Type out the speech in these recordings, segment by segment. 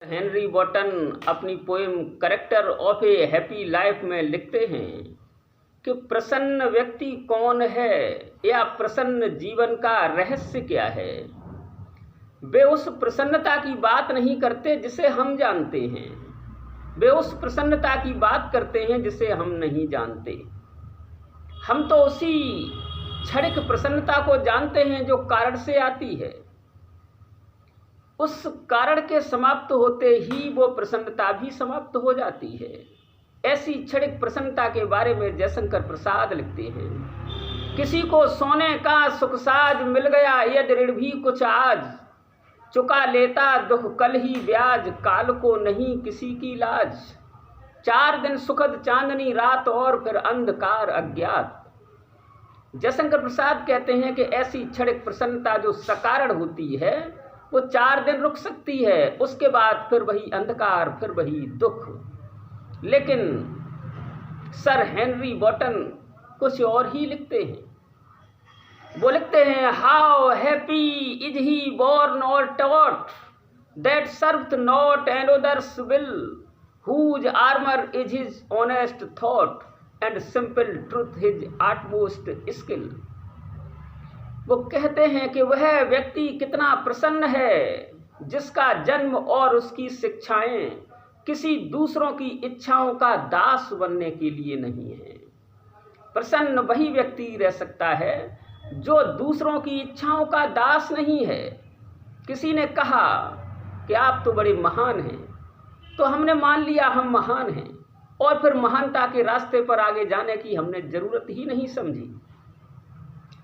Henry बॉटन अपनी poem character of A happy life में लिखते हैं कि प्रसन्न व्यक्ति कौन है या प्रसन्न जीवन का रहस्य क्या है। वे उस प्रसन्नता की बात नहीं करते जिसे हम जानते हैं, वे उस प्रसन्नता की बात करते हैं जिसे हम नहीं जानते। हम तो उसी क्षणिक प्रसन्नता को जानते हैं जो कारण से आती है। उस कारण के समाप्त होते ही वो प्रसन्नता भी समाप्त हो जाती है। ऐसी क्षणिक प्रसन्नता के बारे में जयशंकर प्रसाद लिखते हैं, किसी को सोने का सुखसाज मिल गया यदि ऋण भी कुछ आज, चुका लेता दुख कल ही ब्याज, काल को नहीं किसी की लाज। 4 दिन सुखद चांदनी रात और फिर अंधकार अज्ञात। जयशंकर प्रसाद कहते हैं कि ऐसी क्षणिक प्रसन्नता जो सकारण होती है वो 4 दिन रुक सकती है, उसके बाद फिर वही अंधकार, फिर वही दुख। लेकिन सर हेनरी बॉटन कुछ और ही लिखते हैं। वो लिखते हैं, how happy is he born और taught that serveth not another's will, whose armour is his honest thought and simple truth his utmost skill. वो कहते हैं कि वह व्यक्ति कितना प्रसन्न है जिसका जन्म और उसकी शिक्षाएं किसी दूसरों की इच्छाओं का दास बनने के लिए नहीं है। प्रसन्न वही व्यक्ति रह सकता है जो दूसरों की इच्छाओं का दास नहीं है। किसी ने कहा कि आप तो बड़े महान हैं, तो हमने मान लिया हम महान हैं, और फिर महानता के रास्ते पर आगे जाने की हमने ज़रूरत ही नहीं समझी।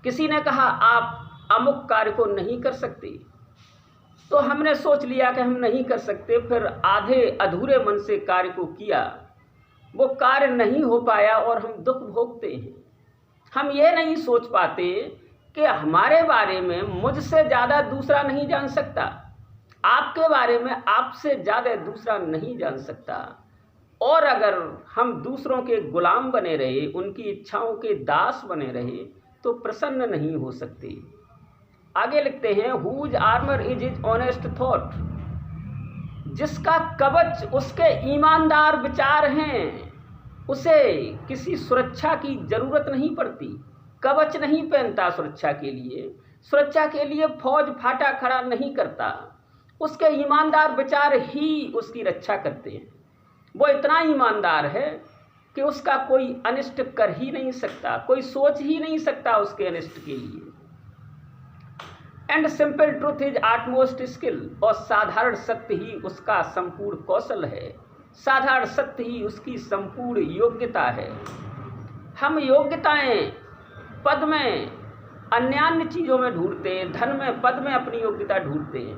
किसी ने कहा आप अमुक कार्य को नहीं कर सकते, तो हमने सोच लिया कि हम नहीं कर सकते, फिर आधे अधूरे मन से कार्य को किया, वो कार्य नहीं हो पाया और हम दुख भोगते हैं। हम ये नहीं सोच पाते कि हमारे बारे में मुझसे ज़्यादा दूसरा नहीं जान सकता, आपके बारे में आपसे ज़्यादा दूसरा नहीं जान सकता। और अगर हम दूसरों के गुलाम बने रहे, उनकी इच्छाओं के दास बने रहे, तो प्रसन्न नहीं हो सकते। आगे लिखते हैं, whose armour is his honest thought, जिसका कवच उसके ईमानदार विचार हैं, उसे किसी सुरक्षा की जरूरत नहीं पड़ती। कवच नहीं पहनता सुरक्षा के लिए फौज फाटा खड़ा नहीं करता, उसके ईमानदार विचार ही उसकी रक्षा करते हैं। वो इतना ईमानदार है कि उसका कोई अनिष्ट कर ही नहीं सकता, कोई सोच ही नहीं सकता उसके अनिष्ट के लिए। And simple truth is utmost skill, और साधारण सत्य ही उसका संपूर्ण कौशल है, साधारण सत्य ही उसकी संपूर्ण योग्यता है। हम योग्यताएं पद में, अन्य चीज़ों में ढूंढते हैं, धन में, पद में अपनी योग्यता ढूंढते हैं,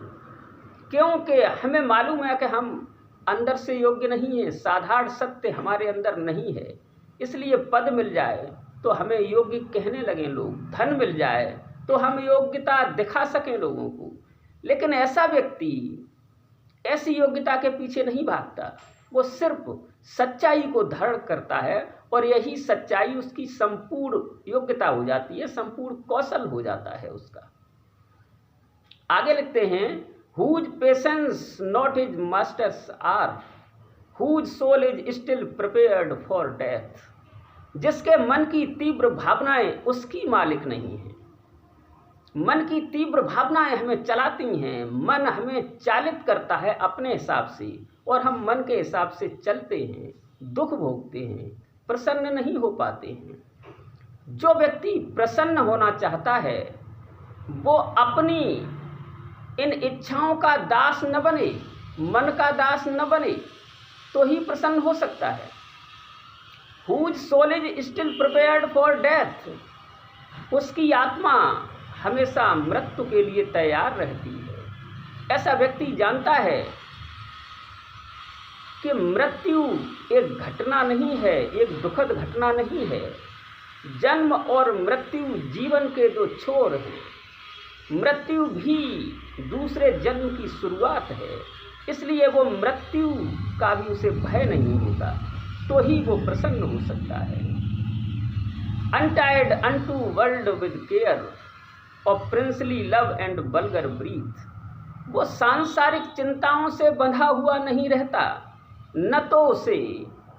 क्योंकि हमें मालूम है कि हम अंदर से योग्य नहीं है, साधारण सत्य हमारे अंदर नहीं है। इसलिए पद मिल जाए तो हमें योग्य कहने लगें लोग, धन मिल जाए तो हम योग्यता दिखा सकें लोगों को। लेकिन ऐसा व्यक्ति ऐसी योग्यता के पीछे नहीं भागता, वो सिर्फ सच्चाई को धारण करता है, और यही सच्चाई उसकी संपूर्ण योग्यता हो जाती है, संपूर्ण कौशल हो जाता है उसका। आगे लिखते हैं, whose patience not his masters are, whose soul is still prepared for death, जिसके मन की तीव्र भावनाएं उसकी मालिक नहीं है। मन की तीव्र भावनाएं हमें चलाती हैं, मन हमें चालित करता है अपने हिसाब से, और हम मन के हिसाब से चलते हैं, दुख भोगते हैं, प्रसन्न नहीं हो पाते हैं। जो व्यक्ति प्रसन्न होना चाहता है वो अपनी इन इच्छाओं का दास न बने, मन का दास न बने, तो ही प्रसन्न हो सकता है। Whose soul is still prepared for death, उसकी आत्मा हमेशा मृत्यु के लिए तैयार रहती है। ऐसा व्यक्ति जानता है कि मृत्यु एक घटना नहीं है, एक दुखद घटना नहीं है। जन्म और मृत्यु जीवन के 2 छोर हैं। मृत्यु भी दूसरे जन्म की शुरुआत है, इसलिए वो मृत्यु का भी उसे भय नहीं होता, तो ही वो प्रसन्न हो सकता है। Untied unto world with care of princely love and vulgar breath, वो सांसारिक चिंताओं से बंधा हुआ नहीं रहता। न तो उसे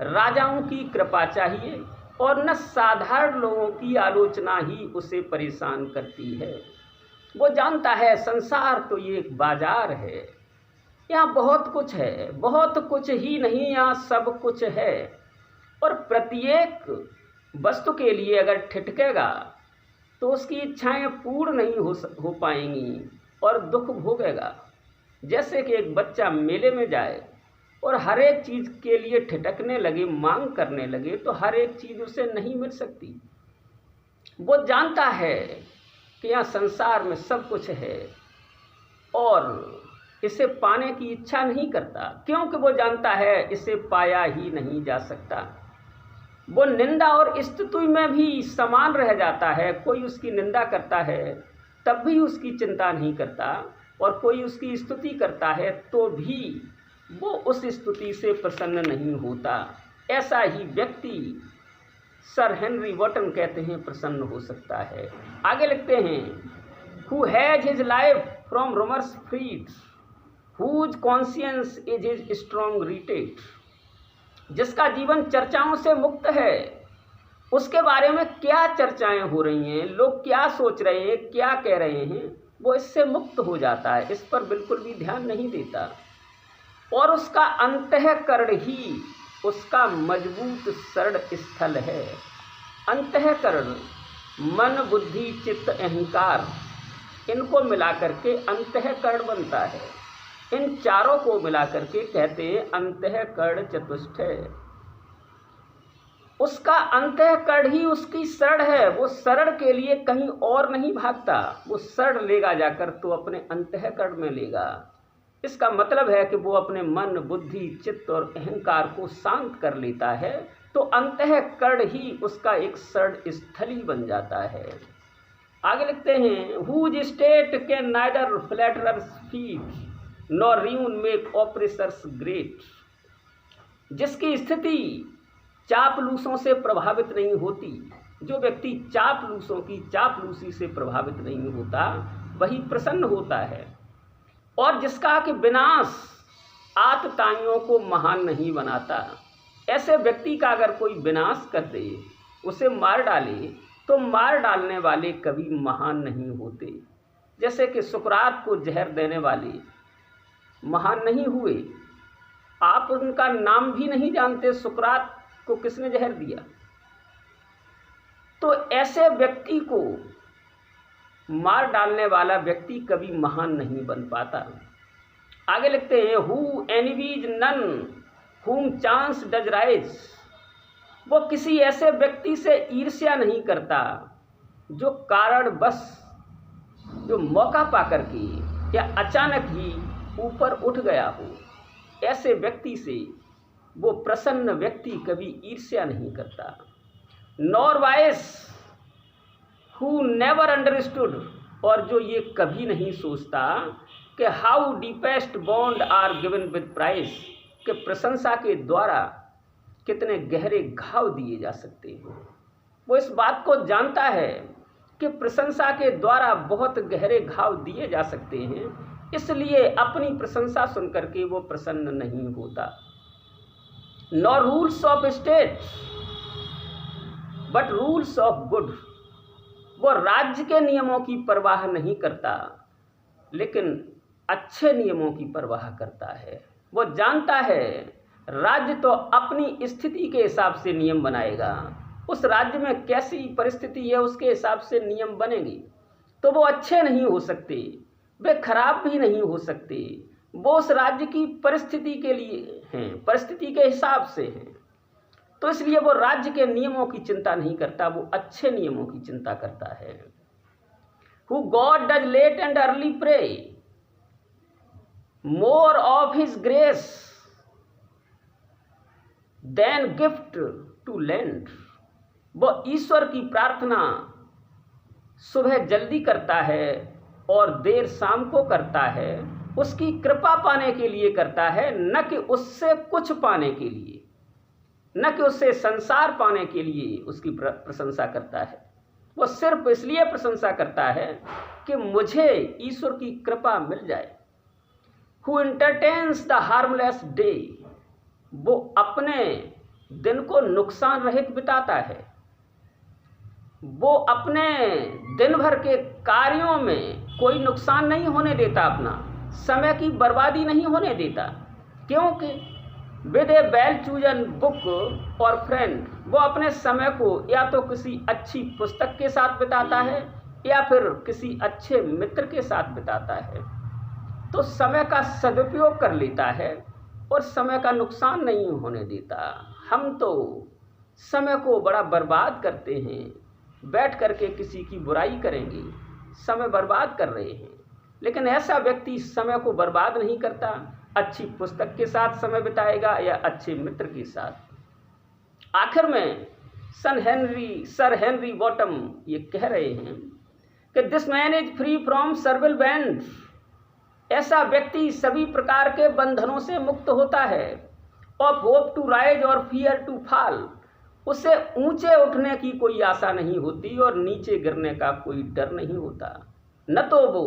राजाओं की कृपा चाहिए और न साधारण लोगों की आलोचना ही उसे परेशान करती है। वो जानता है संसार तो ये एक बाजार है, यहाँ बहुत कुछ है, बहुत कुछ ही नहीं, यहाँ सब कुछ है। और प्रत्येक वस्तु के लिए अगर ठिठकेगा तो उसकी इच्छाएं पूर्ण नहीं हो पाएंगी और दुख भोगेगा। जैसे कि एक बच्चा मेले में जाए और हर एक चीज़ के लिए ठिठकने लगे, मांग करने लगे, तो हर एक चीज़ उसे नहीं मिल सकती। वो जानता है कि यहाँ संसार में सब कुछ है और इसे पाने की इच्छा नहीं करता, क्योंकि वो जानता है इसे पाया ही नहीं जा सकता। वो निंदा और स्तुति में भी समान रह जाता है। कोई उसकी निंदा करता है तब भी उसकी चिंता नहीं करता, और कोई उसकी स्तुति करता है तो भी वो उस स्तुति से प्रसन्न नहीं होता। ऐसा ही व्यक्ति सर हेनरी वॉटन कहते हैं प्रसन्न हो सकता है। आगे लिखते हैं, who has his life from rumours freed, whose conscience is his strong retreat. जिसका जीवन चर्चाओं से मुक्त है, उसके बारे में क्या चर्चाएं हो रही हैं, लोग क्या सोच रहे हैं, क्या कह रहे हैं, वो इससे मुक्त हो जाता है, इस पर बिल्कुल भी ध्यान नहीं देता। और उसका अंतःकरण ही उसका मजबूत शरण स्थल है। अंतःकरण मन, बुद्धि, चित्त, अहंकार, इनको मिलाकर के अंतःकरण बनता है। इन चारों को मिलाकर के कहते हैं अंतःकरण चतुष्टय। उसका अंतःकरण ही उसकी शरण है। वो शरण के लिए कहीं और नहीं भागता, वो शरण लेगा जाकर तो अपने अंतःकरण में लेगा। इसका मतलब है कि वो अपने मन, बुद्धि, चित्त और अहंकार को शांत कर लेता है, तो अंतःकरण ही उसका एक शरण स्थली बन जाता है। आगे लिखते हैं, whose state can neither flatterers feed nor ruin make oppressors great. जिसकी स्थिति चापलूसों से प्रभावित नहीं होती, जो व्यक्ति चापलूसों की चापलूसी से प्रभावित नहीं होता, वही प्रसन्न होता है। और जिसका कि विनाश आतताइयों को महान नहीं बनाता। ऐसे व्यक्ति का अगर कोई विनाश कर दे, उसे मार डाले, तो मार डालने वाले कभी महान नहीं होते। जैसे कि सुकरात को जहर देने वाले महान नहीं हुए। आप उनका नाम भी नहीं जानते, सुकरात को किसने जहर दिया। तो ऐसे व्यक्ति को मार डालने वाला व्यक्ति कभी महान नहीं बन पाता। आगे लिखते हैं, हु एनवीज नन हुम चांस डज राइज। वो किसी ऐसे व्यक्ति से ईर्ष्या नहीं करता जो कारण बस, जो मौका पाकर के या अचानक ही ऊपर उठ गया हो। ऐसे व्यक्ति से वो प्रसन्न व्यक्ति कभी ईर्ष्या नहीं करता। Nor vice who never understood, और जो ये कभी नहीं सोचता कि how deepest bond are given with price, कि प्रशंसा के द्वारा कितने गहरे घाव दिए जा सकते हैं। वो इस बात को जानता है कि प्रशंसा के द्वारा बहुत गहरे घाव दिए जा सकते हैं, इसलिए अपनी प्रशंसा सुनकर के वो प्रसन्न नहीं होता। Nor rules of state but rules of good. वो राज्य के नियमों की परवाह नहीं करता, लेकिन अच्छे नियमों की परवाह करता है। वो जानता है राज्य तो अपनी स्थिति के हिसाब से नियम बनाएगा, उस राज्य में कैसी परिस्थिति है उसके हिसाब से नियम बनेंगे। तो वो अच्छे नहीं हो सकते, वे खराब भी नहीं हो सकते, वो उस राज्य की परिस्थिति के लिए हैं, परिस्थिति के हिसाब से हैं। तो इसलिए वो राज्य के नियमों की चिंता नहीं करता, वो अच्छे नियमों की चिंता करता है। Who God does late and early pray more of his grace than gift to lend. वो ईश्वर की प्रार्थना सुबह जल्दी करता है और देर शाम को करता है, उसकी कृपा पाने के लिए करता है, न कि उससे कुछ पाने के लिए, न कि उससे संसार पाने के लिए उसकी प्रशंसा करता है। वो सिर्फ इसलिए प्रशंसा करता है कि मुझे ईश्वर की कृपा मिल जाए, who entertains the harmless day, वो अपने दिन को नुकसान रहित बिताता है, वो अपने दिन भर के कार्यों में कोई नुकसान नहीं होने देता, अपना समय की बर्बादी नहीं होने देता। क्योंकि with A well chosen book और फ्रेंड, वो अपने समय को या तो किसी अच्छी पुस्तक के साथ बिताता है या फिर किसी अच्छे मित्र के साथ बिताता है। तो समय का सदुपयोग कर लेता है और समय का नुकसान नहीं होने देता। हम तो समय को बड़ा बर्बाद करते हैं, बैठ करके किसी की बुराई करेंगे, समय बर्बाद कर रहे हैं। लेकिन ऐसा व्यक्ति समय को बर्बाद नहीं करता, अच्छी पुस्तक के साथ समय बिताएगा या अच्छे मित्र के साथ। आखिर में सर हेनरी बॉटम ये कह रहे हैं कि this man is free from servile bands, ऐसा व्यक्ति सभी प्रकार के बंधनों से मुक्त होता है। ऑफ होप टू राइज और फियर टू फॉल, उसे ऊंचे उठने की कोई आशा नहीं होती और नीचे गिरने का कोई डर नहीं होता। न तो वो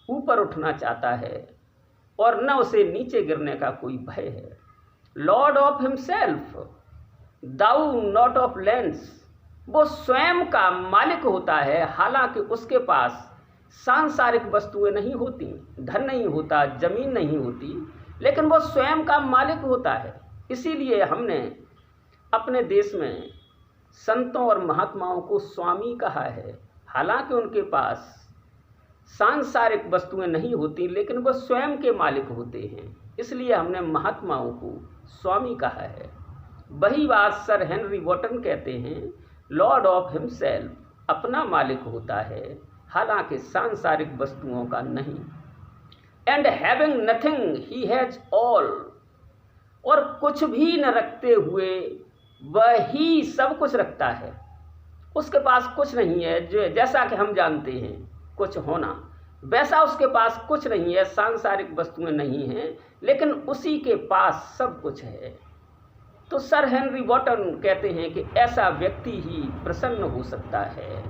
ऊपर उठना चाहता है और न उसे नीचे गिरने का कोई भय है। Lord of himself though not of lands, वो स्वयं का मालिक होता है, हालांकि उसके पास सांसारिक वस्तुएं नहीं होती, धन नहीं होता, जमीन नहीं होती, लेकिन वो स्वयं का मालिक होता है। इसीलिए हमने अपने देश में संतों और महात्माओं को स्वामी कहा है, हालांकि उनके पास सांसारिक वस्तुएं नहीं होती, लेकिन वो स्वयं के मालिक होते हैं। इसलिए हमने महात्माओं को स्वामी कहा है। वही बात सर हेनरी बॉटम कहते हैं, लॉर्ड ऑफ हिमसेल्फ अपना मालिक होता है, हालांकि सांसारिक वस्तुओं का नहीं। And having nothing he has all, और कुछ भी न रखते हुए वह ही सब कुछ रखता है। उसके पास कुछ नहीं है, जो जैसा कि हम जानते हैं कुछ होना, वैसा उसके पास कुछ नहीं है, सांसारिक वस्तुएं नहीं हैं, लेकिन उसी के पास सब कुछ है। तो सर हेनरी बॉटम कहते हैं कि ऐसा व्यक्ति ही प्रसन्न हो सकता है।